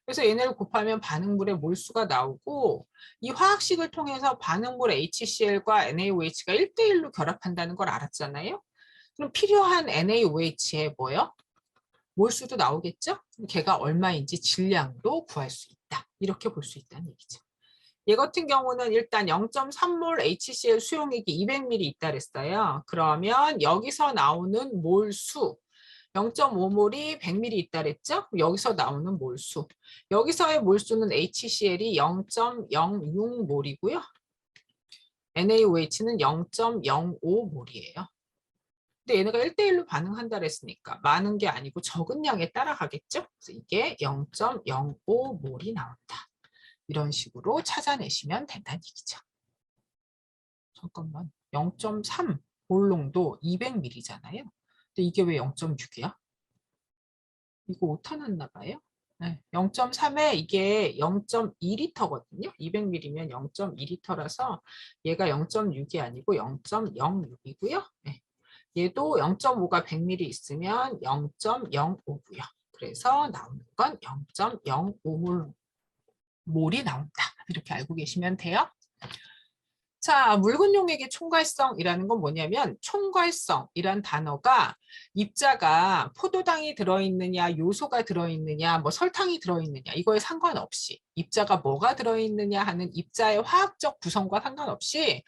그래서 얘네를 곱하면 반응물의 몰수가 나오고, 이 화학식을 통해서 반응물 HCl과 NaOH가 1대1로 결합한다는 걸 알았잖아요. 그럼 필요한 NaOH의 뭐요? 몰수도 나오겠죠? 걔가 얼마인지 질량도 구할 수 있다. 이렇게 볼 수 있다는 얘기죠. 얘 같은 경우는 일단 0.3몰 HCl 수용액이 200ml 있다 그랬어요. 그러면 여기서 나오는 몰수, 0.5몰이 100ml 있다 그랬죠? 여기서 나오는 몰수. 여기서의 몰수는 HCl이 0.06몰이고요. NaOH는 0.05몰이에요. 근데 얘네가 1대1로 반응한다 그랬으니까 많은 게 아니고 적은 양에 따라가겠죠? 그래서 이게 0.05몰이 나온다. 이런 식으로 찾아내시면 된다는 얘기죠. 잠깐만, 0.3 몰농도 200ml잖아요. 근데 이게 왜 0.6이야? 이거 오타 났나 봐요. 네, 0.3에 이게 0.2리터거든요. 200ml면 0.2리터라서 얘가 0.6이 아니고 0.06이고요. 네. 얘도 0.5가 100ml 있으면 0.05고요. 그래서 나오는 건 0.05몰이 나온다. 이렇게 알고 계시면 돼요. 자, 묽은 용액의 총괄성이라는 건 뭐냐면, 총괄성이란 단어가 입자가 포도당이 들어있느냐, 요소가 들어있느냐, 뭐 설탕이 들어있느냐, 이거에 상관없이, 입자가 뭐가 들어있느냐 하는 입자의 화학적 구성과 상관없이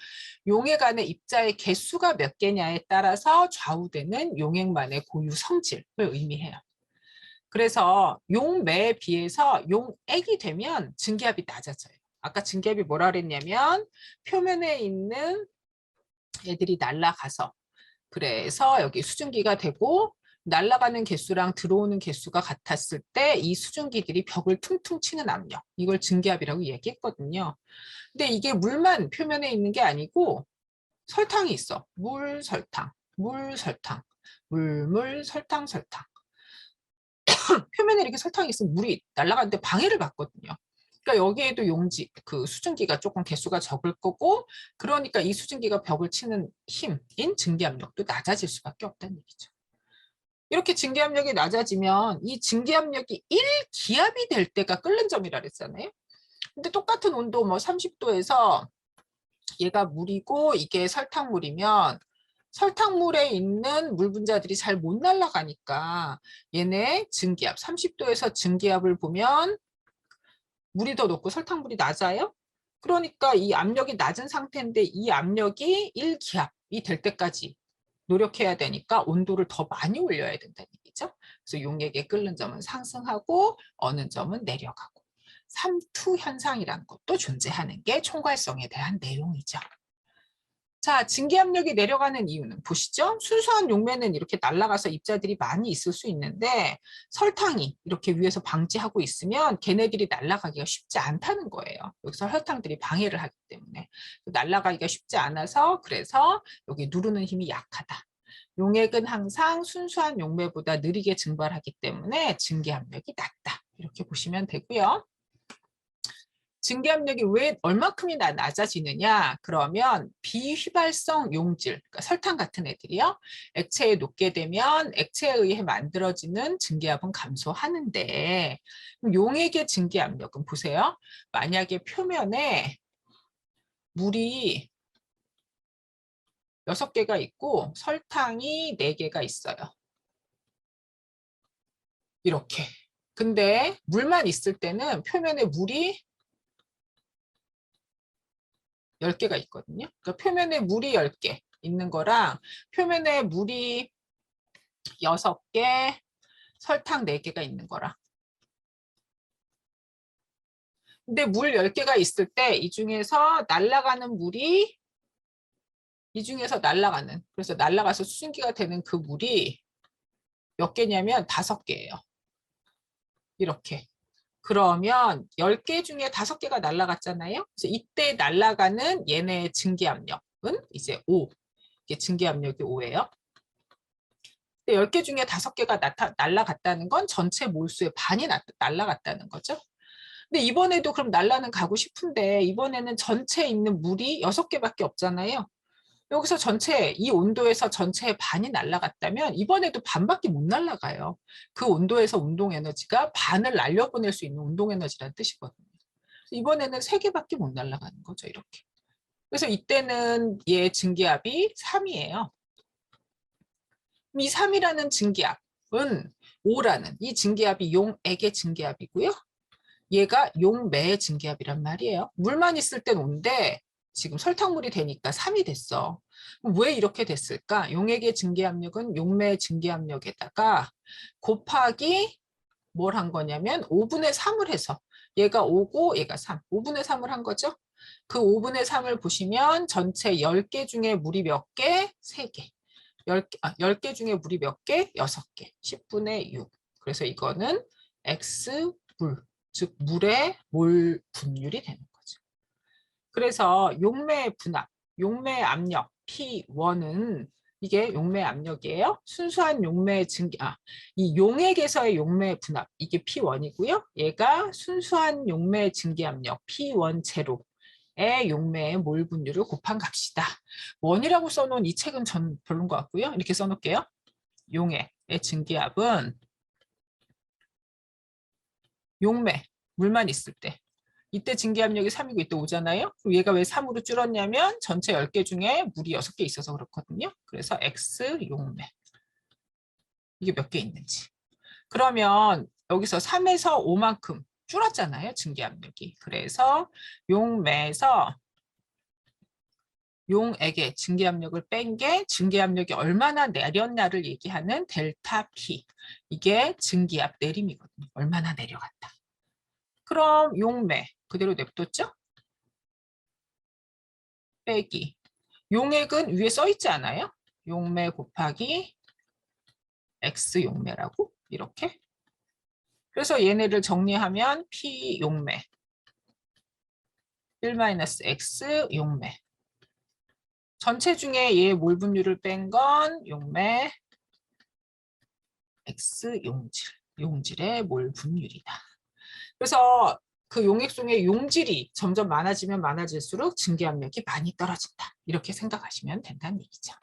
용액 안에 입자의 개수가 몇 개냐에 따라서 좌우되는 용액만의 고유 성질을 의미해요. 그래서 용매에 비해서 용액이 되면 증기압이 낮아져요. 아까 증기압이 뭐라 그랬냐면 표면에 있는 애들이 날아가서, 그래서 여기 수증기가 되고, 날아가는 개수랑 들어오는 개수가 같았을 때 이 수증기들이 벽을 퉁퉁 치는 압력, 이걸 증기압이라고 얘기했거든요. 근데 이게 물만 표면에 있는 게 아니고 설탕이 있어. 물, 설탕, 물, 설탕, 물, 설탕, 설탕. 표면에 이렇게 설탕이 있으면 물이 날아가는데 방해를 받거든요. 그러니까 여기에도 용지, 그 수증기가 조금 개수가 적을 거고, 그러니까 이 수증기가 벽을 치는 힘인 증기압력도 낮아질 수밖에 없다는 얘기죠. 이렇게 증기압력이 낮아지면 이 증기압력이 1기압이 될 때가 끓는 점이라 그랬잖아요. 근데 똑같은 온도 뭐 30도에서 얘가 물이고 이게 설탕물이면 설탕물에 있는 물 분자들이 잘 못 날아가니까 얘네 증기압, 30도에서 증기압을 보면 물이 더 높고 설탕물이 낮아요. 그러니까 이 압력이 낮은 상태인데 이 압력이 1기압이 될 때까지 노력해야 되니까 온도를 더 많이 올려야 된다는 얘기죠. 그래서 용액의 끓는 점은 상승하고 어느 점은 내려가고, 삼투 현상이라는 것도 존재하는 게 총괄성에 대한 내용이죠. 자, 증기압력이 내려가는 이유는 보시죠. 순수한 용매는 이렇게 날아가서 입자들이 많이 있을 수 있는데 설탕이 이렇게 위에서 방지하고 있으면 걔네들이 날아가기가 쉽지 않다는 거예요. 여기서 설탕들이 방해를 하기 때문에 날아가기가 쉽지 않아서, 그래서 여기 누르는 힘이 약하다. 용액은 항상 순수한 용매보다 느리게 증발하기 때문에 증기압력이 낮다. 이렇게 보시면 되고요. 증기압력이 왜 얼마큼이나 낮아지느냐? 그러면 비휘발성 용질, 그러니까 설탕 같은 애들이요. 액체에 녹게 되면 액체에 의해 만들어지는 증기압은 감소하는데, 용액의 증기압력은 보세요. 만약에 표면에 물이 6개가 있고 설탕이 4개가 있어요. 이렇게. 근데 물만 있을 때는 표면에 물이 10개가 있거든요. 그러니까 표면에 물이 10개 있는 거랑 표면에 물이 6개, 설탕 4개가 있는 거랑. 근데 물 10개가 있을 때 이 중에서 날아가는 물이 이 중에서 날아가는 그래서 날아가서 수증기가 되는 그 물이 몇 개냐면 5개예요. 이렇게. 그러면 10개 중에 5개가 날아갔잖아요. 그래서 이때 날아가는 얘네의 증기압력은 이제 5. 이게 증기압력이 5예요. 10개 중에 5개가 날아갔다는 건 전체 몰수의 반이 날아갔다는 거죠. 근데 이번에도 그럼 날라는 가고 싶은데 이번에는 전체에 있는 물이 6개밖에 없잖아요. 여기서 전체 이 온도에서 전체의 반이 날아갔다면 이번에도 반밖에 못 날아가요. 그 온도에서 운동 에너지가 반을 날려보낼 수 있는 운동 에너지라는 뜻이거든요. 이번에는 3개밖에 못 날아가는 거죠. 이렇게. 그래서 이때는 얘 증기압이 3이에요. 이 3이라는 증기압은 5라는 이 증기압이 용액의 증기압이고요. 얘가 용매의 증기압이란 말이에요. 물만 있을 땐 5인데 지금 설탕물이 되니까 3이 됐어. 왜 이렇게 됐을까? 용액의 증기압력은 용매의 증기압력에다가 곱하기 뭘 한 거냐면 5분의 3을 해서 얘가 5고 얘가 3, 5분의 3을 한 거죠. 그 5분의 3을 보시면 전체 10개 중에 물이 몇 개? 3개. 10개 중에 물이 몇 개? 6개. 10분의 6. 그래서 이거는 X물, 즉 물의 몰 분율이 되는 거죠. 그래서 용매 분압, 용매 압력 P1은 이게 용매 압력이에요. 순수한 용매 이 용액에서의 용매 분압, 이게 P1이고요. 얘가 순수한 용매 증기압력 P1 제로의 용매의 몰 분율을 곱한 값이다. 원이라고 써놓은 이 책은 전 별론 것 같고요. 이렇게 써놓을게요. 용액의 증기압은 용매, 물만 있을 때 이때 증기압력이 3이고 이때 5잖아요. 그럼 얘가 왜 3으로 줄었냐면 전체 10개 중에 물이 6개 있어서 그렇거든요. 그래서 X 용매. 이게 몇 개 있는지. 그러면 여기서 3에서 5만큼 줄었잖아요. 증기압력이. 그래서 용매에서 용액의 증기압력을 뺀 게 증기압력이 얼마나 내렸냐를 얘기하는 델타 P. 이게 증기압 내림이거든요. 얼마나 내려갔다. 그럼 용매 그대로 냅뒀죠? 빼기. 용액은 위에 써 있지 않아요? 용매 곱하기 X 용매라고 이렇게. 그래서 얘네를 정리하면 P 용매 1-X 용매. 전체 중에 얘 몰 분율을 뺀 건 용매 X 용질. 용질의 몰 분율이다. 그래서 그 용액송의 용질이 점점 많아지면 많아질수록 증기압력이 많이 떨어진다. 이렇게 생각하시면 된다는 얘기죠.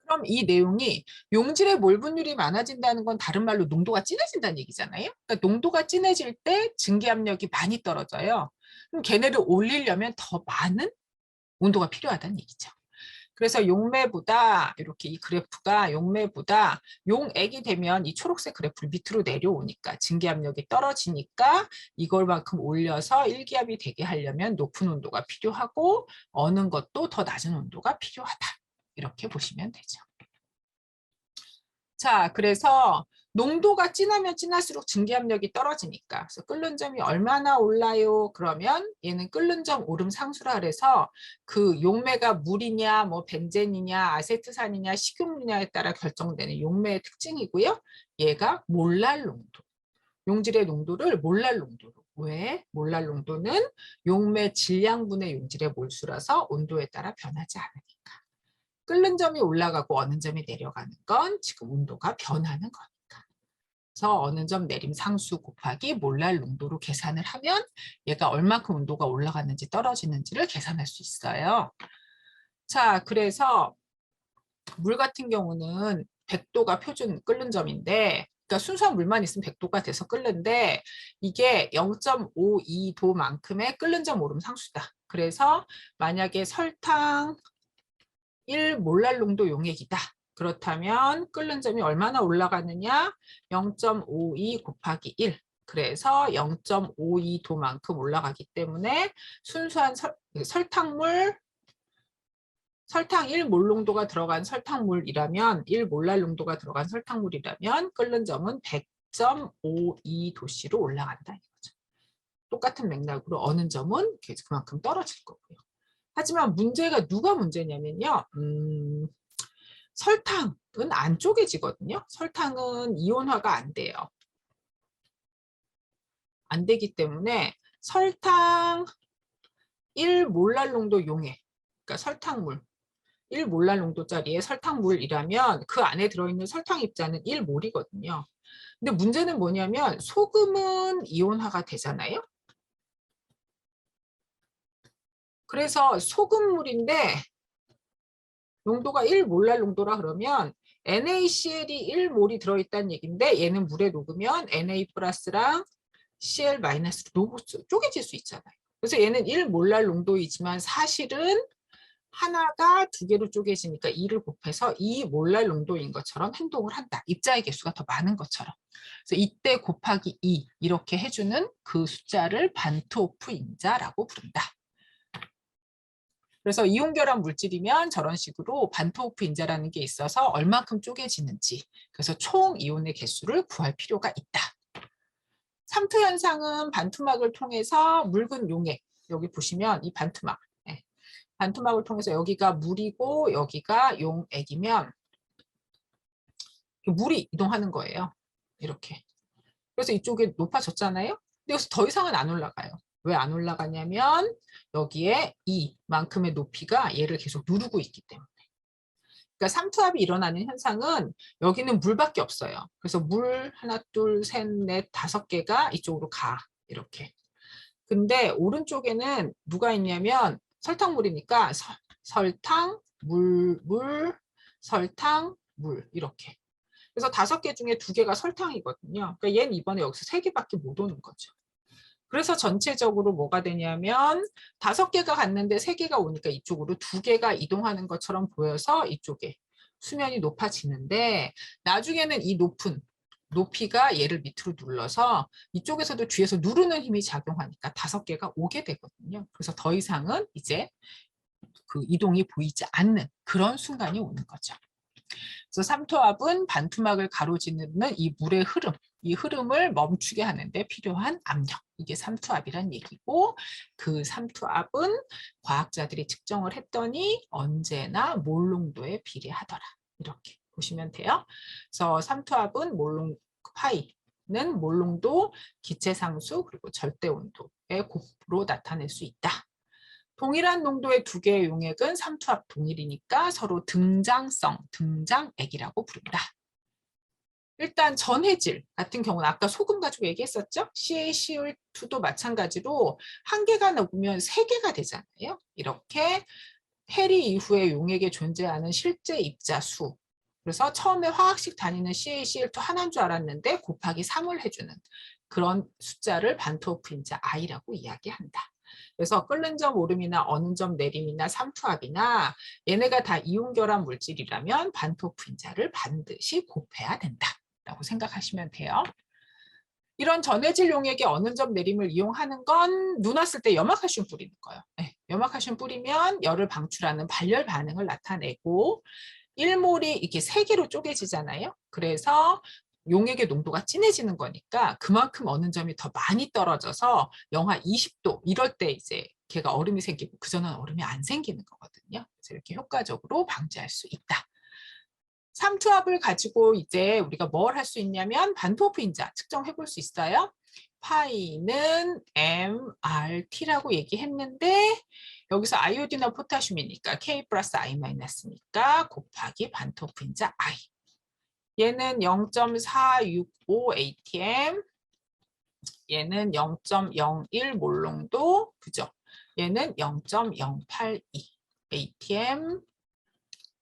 그럼 이 내용이 용질의 몰 분율이 많아진다는 건 다른 말로 농도가 진해진다는 얘기잖아요. 그러니까 농도가 진해질 때 증기압력이 많이 떨어져요. 그럼 걔네를 올리려면 더 많은 온도가 필요하다는 얘기죠. 그래서 용매보다 이렇게 이 그래프가 용매보다 용액이 되면 이 초록색 그래프를 밑으로 내려오니까 증기압력이 떨어지니까 이걸만큼 올려서 일기압이 되게 하려면 높은 온도가 필요하고 어는 것도 더 낮은 온도가 필요하다. 이렇게 보시면 되죠. 자, 그래서 농도가 진하면 진할수록 증기압력이 떨어지니까. 그래서 끓는 점이 얼마나 올라요? 그러면 얘는 끓는 점 오름 상수라 그래서 그 용매가 물이냐, 뭐 벤젠이냐, 아세트산이냐, 식용유냐에 따라 결정되는 용매의 특징이고요. 얘가 몰랄 농도. 용질의 농도를 몰랄 농도로. 왜? 몰랄 농도는 용매 질량분의 용질의 몰수라서 온도에 따라 변하지 않으니까. 끓는 점이 올라가고 어느 점이 내려가는 건 지금 온도가 변하는 거니까. 그래서 어느 점 내림 상수 곱하기 몰랄 농도로 계산을 하면 얘가 얼마큼 온도가 올라갔는지 떨어지는지를 계산할 수 있어요. 자, 그래서 물 같은 경우는 100도가 표준 끓는 점인데 그러니까 순수한 물만 있으면 100도가 돼서 끓는데 이게 0.52도만큼의 끓는 점 오름 상수다. 그래서 만약에 설탕 1몰랄 농도 용액이다. 그렇다면 끓는 점이 얼마나 올라가느냐? 0.52 곱하기 1. 그래서 0.52도만큼 올라가기 때문에 순수한 설탕물, 설탕 1몰 농도가 들어간 설탕물이라면 1몰랄 농도가 들어간 설탕물이라면 끓는 점은 100.52도씨로 올라간다 이거죠. 똑같은 맥락으로 어는 점은 그만큼 떨어질 거고요. 하지만 문제가 누가 문제냐면요. 설탕은 안 쪼개지거든요. 설탕은 이온화가 안 돼요. 안 되기 때문에 설탕 1몰랄 농도 용액, 그러니까 설탕물 1몰랄 농도짜리의 설탕물이라면 그 안에 들어있는 설탕 입자는 1몰이거든요. 근데 문제는 뭐냐면 소금은 이온화가 되잖아요. 그래서 소금물인데 농도가 1몰랄 농도라 그러면 NaCl이 1몰이 들어있다는 얘기인데 얘는 물에 녹으면 Na 플러스랑 Cl 마이너스로 쪼개질 수 있잖아요. 그래서 얘는 1몰랄 농도이지만 사실은 하나가 두 개로 쪼개지니까 2를 곱해서 2몰랄 농도인 것처럼 행동을 한다. 입자의 개수가 더 많은 것처럼. 그래서 이때 곱하기 2 이렇게 해주는 그 숫자를 반트호프 인자라고 부른다. 그래서 이온결합 물질이면 저런 식으로 반트호프 인자라는 게 있어서 얼만큼 쪼개지는지, 그래서 총 이온의 개수를 구할 필요가 있다. 삼투 현상은 반투막을 통해서 묽은 용액, 여기 보시면 이 반투막, 반투막을 통해서 여기가 물이고 여기가 용액이면 물이 이동하는 거예요. 이렇게. 그래서 이쪽에 높아졌잖아요. 근데 여기서 더 이상은 안 올라가요. 왜 안 올라가냐면 여기에 이만큼의 높이가 얘를 계속 누르고 있기 때문에. 그러니까 삼투압이 일어나는 현상은 여기는 물밖에 없어요. 그래서 물 하나, 둘, 셋, 넷, 5개가 이쪽으로 가. 이렇게. 근데 오른쪽에는 누가 있냐면 설탕물이니까 설탕, 물, 설탕, 물 이렇게. 그래서 5개 중에 2개가 설탕이거든요. 그러니까 얘는 이번에 여기서 3개밖에 못 오는 거죠. 그래서 전체적으로 뭐가 되냐면 5개가 갔는데 3개가 오니까 이쪽으로 2개가 이동하는 것처럼 보여서 이쪽에 수면이 높아지는데 나중에는 이 높은 높이가 얘를 밑으로 눌러서 이쪽에서도 뒤에서 누르는 힘이 작용하니까 5개가 오게 되거든요. 그래서 더 이상은 이제 그 이동이 보이지 않는 그런 순간이 오는 거죠. 그래서 삼투압은 반투막을 가로지르는 이 물의 흐름, 이 흐름을 멈추게 하는데 필요한 압력. 이게 삼투압이란 얘기고 그 삼투압은 과학자들이 측정을 했더니 언제나 몰농도에 비례하더라. 이렇게 보시면 돼요. 그래서 삼투압은 파이는 몰농도, 기체상수 그리고 절대온도의 곱으로 나타낼 수 있다. 동일한 농도의 2개의 용액은 삼투압 동일이니까 서로 등장성, 등장액이라고 부른다. 일단 전해질 같은 경우는 아까 소금 가지고 얘기했었죠? CaCO2도 마찬가지로 1개가 녹으면 3개가 되잖아요. 이렇게 해리 이후에 용액에 존재하는 실제 입자 수. 그래서 처음에 화학식 다니는 CaCl2 하나인 줄 알았는데 곱하기 3을 해주는 그런 숫자를 반트호프 인자 I라고 이야기한다. 그래서 끓는 점 오름이나 어는 점 내림이나 삼투압이나 얘네가 다 이온결합 물질이라면 반트호프 인자를 반드시 곱해야 된다라고 생각하시면 돼요. 이런 전해질 용액의 어는 점 내림을 이용하는 건 눈 왔을 때 염화칼슘 뿌리는 거예요. 네, 염화칼슘 뿌리면 열을 방출하는 발열 반응을 나타내고 1몰이 이렇게 3개로 쪼개지잖아요. 그래서 용액의 농도가 진해지는 거니까 그만큼 어는 점이 더 많이 떨어져서 영하 20도 이럴 때 이제 걔가 얼음이 생기고 그전엔 얼음이 안 생기는 거거든요. 그래서 이렇게 효과적으로 방지할 수 있다. 삼투압을 가지고 이제 우리가 뭘 할 수 있냐면 반트호프 인자 측정해 볼 수 있어요. 파이는 MRT라고 얘기했는데 여기서 아이오딘과 포타슘이니까 K 플러스 I 마이너스니까 곱하기 반트호프 인자 I. 얘는 0.465 ATM, 얘는 0.01 몰농도, 그죠? 얘는 0.082 ATM,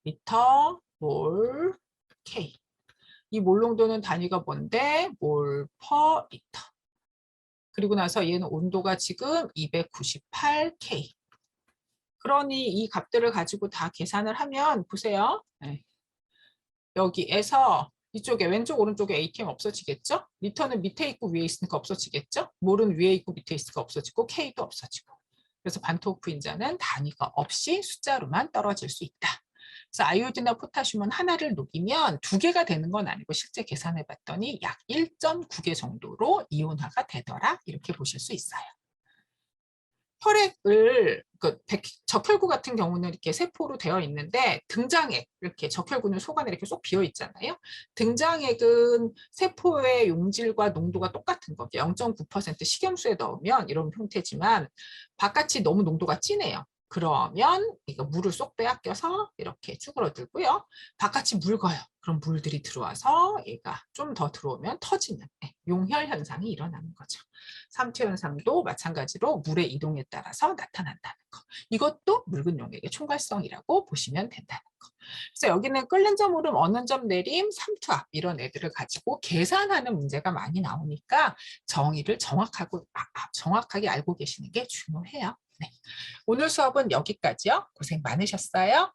리터, 몰, K. 이 몰농도는 단위가 뭔데? 몰 퍼 리터. 그리고 나서 얘는 온도가 지금 298K. 그러니 이 값들을 가지고 다 계산을 하면 보세요. 여기에서 이쪽에 왼쪽 오른쪽에 ATM 없어지겠죠? 리턴은 밑에 있고 위에 있으니까 없어지겠죠? 몰은 위에 있고 밑에 있으니까 없어지고 K도 없어지고. 그래서 반토프 인자는 단위가 없이 숫자로만 떨어질 수 있다. 그래서 아이오딘이나 포타슘은 하나를 녹이면 2개가 되는 건 아니고 실제 계산해 봤더니 약 1.9개 정도로 이온화가 되더라. 이렇게 보실 수 있어요. 혈액을 적혈구 같은 경우는 이렇게 세포로 되어 있는데 등장액 이렇게 적혈구는 속 안에 이렇게 쏙 비어 있잖아요. 등장액은 세포의 용질과 농도가 똑같은 거 0.9% 식염수에 넣으면 이런 형태지만 바깥이 너무 농도가 진해요. 그러면 이거 물을 쏙 빼앗겨서 이렇게 쭈그러들고요. 바깥이 묽어요. 그럼 물들이 들어와서 얘가 좀 더 들어오면 터지는 용혈 현상이 일어나는 거죠. 삼투 현상도 마찬가지로 물의 이동에 따라서 나타난다는 거. 이것도 묽은 용액의 총괄성이라고 보시면 된다는 거. 그래서 여기는 끓는 점 오름, 어는 점 내림, 삼투압 이런 애들을 가지고 계산하는 문제가 많이 나오니까 정의를 정확하게 알고 계시는 게 중요해요. 네. 오늘 수업은 여기까지요. 고생 많으셨어요.